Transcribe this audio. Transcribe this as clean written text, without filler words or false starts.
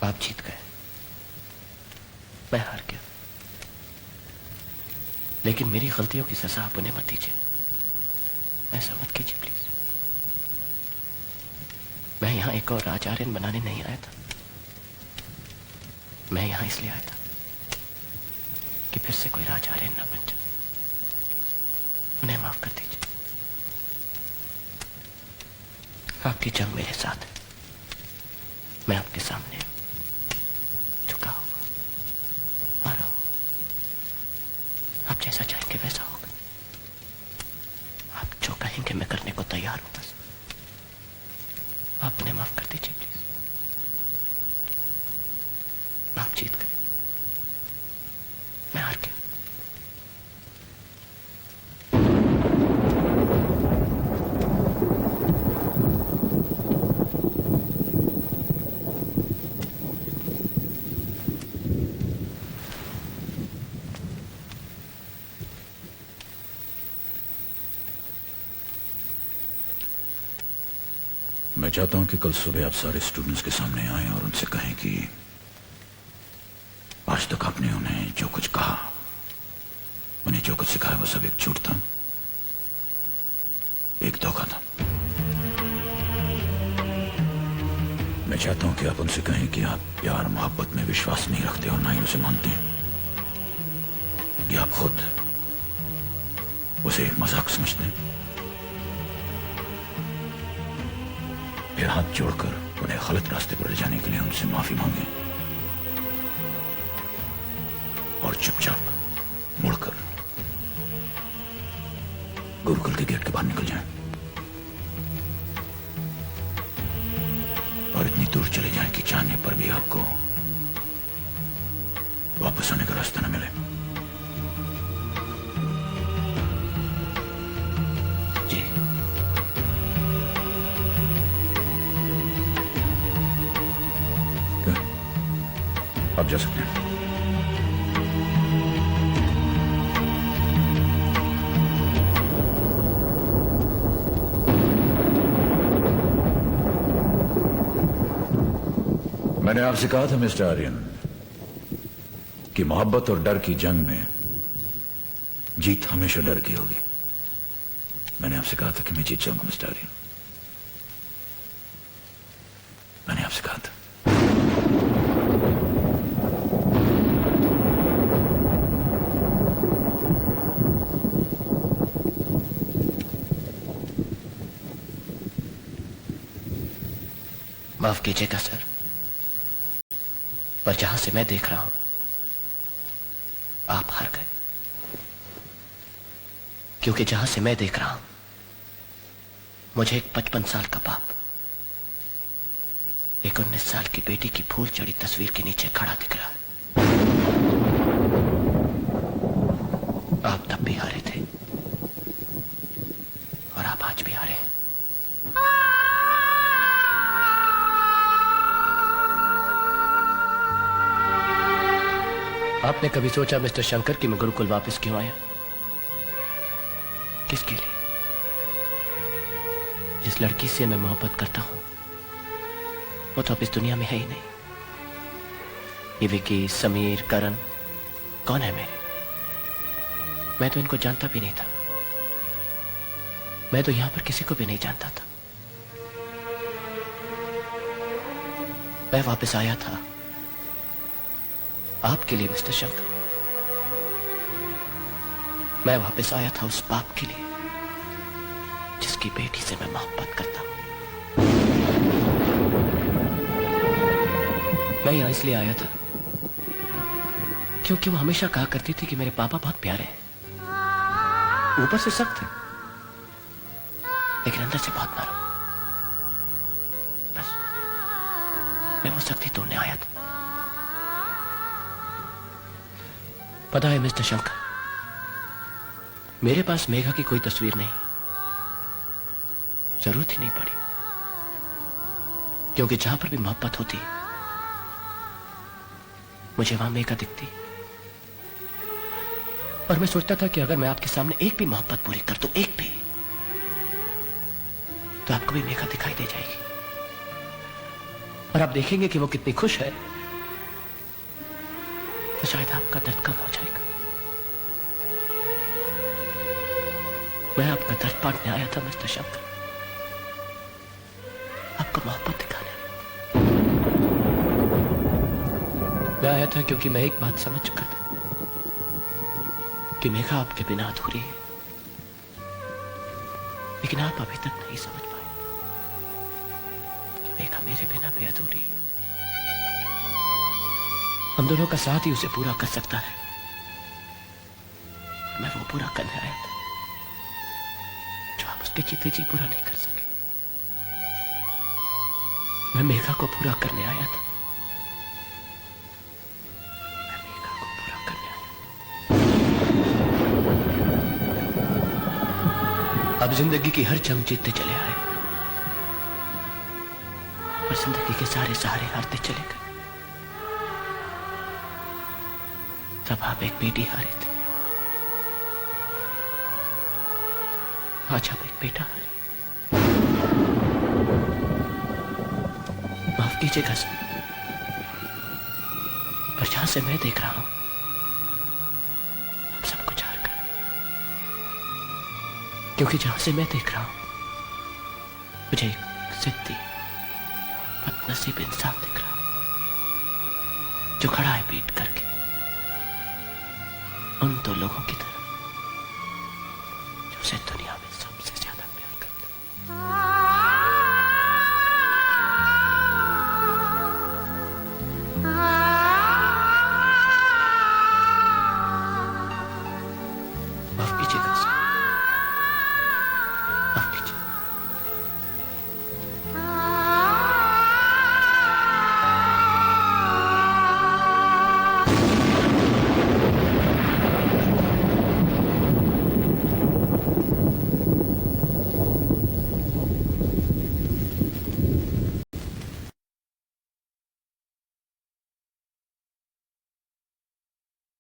आप जीत गए, मैं हार गया। लेकिन मेरी गलतियों की सजा आप उन्हें मत दीजिए, ऐसा मत कीजिए प्लीज। मैं यहां एक और राजआर्यन बनाने नहीं आया था। मैं यहां इसलिए आया था कि फिर से कोई राजआर्यन ना बन जाए। उन्हें माफ कर दीजिए। आपकी जंग मेरे साथ है, मैं आपके सामने झुका हुआ आ रहा हूं। आप जैसा चाहेंगे वैसा होगा। आप जो कहेंगे मैं करने को तैयार हूं। बस आप उन्हें माफ कर दीजिए प्लीज। आप जीत गए, मैं हार गया। मैं चाहता हूं कि कल सुबह आप सारे स्टूडेंट्स के सामने आएं और उनसे कहें कि आज तक आपने उन्हें जो कुछ कहा, उन्हें जो कुछ सिखाया, वो सब एक झूठ था, एक धोखा था। मैं चाहता हूं कि आप उनसे कहें कि आप प्यार मोहब्बत में विश्वास नहीं रखते और ना ही उसे मानते हैं, कि आप खुद उसे एक मजाक समझते हैं। फिर हाथ जोड़कर उन्हें गलत रास्ते पर ले जाने के लिए उनसे माफी मांगे और चुपचाप मुड़कर गुरुकुल के गेट के बाहर निकल जाएं और इतनी दूर चले जाएं कि जाने पर भी आपको वापस आने का रास्ता न मिले। जी, आप जा सकते हैं। मैंने आपसे कहा था मिस्टर आर्यन कि मोहब्बत और डर की जंग में जीत हमेशा डर की होगी। मैंने आपसे कहा था कि मैं जीत जाऊंगा मिस्टर आर्यन। मैंने आपसे कहा था। माफ कीजिएगा सर, पर जहां से मैं देख रहा हूं आप हार गए। क्योंकि जहां से मैं देख रहा हूं मुझे एक 55 साल का बाप एक 19 साल की बेटी की फूल चढ़ी तस्वीर के नीचे खड़ा दिख रहा है। आप तब भी हारे थे और आप आज भी हारे हैं। आपने कभी सोचा मिस्टर शंकर कि मैं गुरुकुल वापस क्यों आया? किसके लिए? जिस लड़की से मैं मोहब्बत करता हूं वो तो अब इस दुनिया में है ही नहीं। ये विकी, समीर, करण कौन है मेरे? मैं तो इनको जानता भी नहीं था। मैं तो यहां पर किसी को भी नहीं जानता था। मैं वापस आया था आपके लिए मिस्टर शंकर। मैं वापस आया था उस बाप के लिए जिसकी बेटी से मैं मोहब्बत करता हूं। मैं यहां इसलिए आया था क्योंकि वो हमेशा कहा करती थी कि मेरे पापा बहुत प्यारे हैं, ऊपर से सख्त है लेकिन अंदर से बहुत नरम। बस मैं वो सख्ती तोड़ने आया था। पता है मिस्टर शंकर, मेरे पास मेघा की कोई तस्वीर नहीं, जरूरत ही नहीं पड़ी, क्योंकि जहां पर भी मोहब्बत होती है मुझे वहां मेघा दिखती। और मैं सोचता था कि अगर मैं आपके सामने एक भी मोहब्बत पूरी कर दूं, एक भी, तो आपको भी मेघा दिखाई दे जाएगी। और आप देखेंगे कि वो कितनी खुश है, तो शायद आपका दर्द कम हो जाएगा। मैं आपका दर्द बांटने आया था मिस्टर शंकर, आपको मोहब्बत दिखाने। मैं आया था क्योंकि मैं एक बात समझ चुका था कि मेघा आपके बिना अधूरी है, लेकिन आप अभी तक नहीं समझ पाए कि मेघा मेरे बिना भी अधूरी है। हम दोनों का साथ ही उसे पूरा कर सकता है। मैं वो पूरा करने आया था जो आप उसके जीते जी पूरा नहीं कर सके। मैं मेघा को पूरा करने आया था। मैं मेघा को पूरा करने आया था। अब जिंदगी की हर जंग जीतते चले आए और जिंदगी के सारे सहारे हारते चले गए। तब आप एक बेटी हारे थे, आज आप एक बेटा हारे। माफ कीजिएगा सर, पर जहां से मैं देख रहा हूं आप सब कुछ हार गए, क्योंकि जहां से मैं देख रहा हूं मुझे एक जिद्दी बदनसीब इंसान दिख रहा है जो खड़ा है पीट करके उन दो लोगों की तरफ जो उसे दुनिया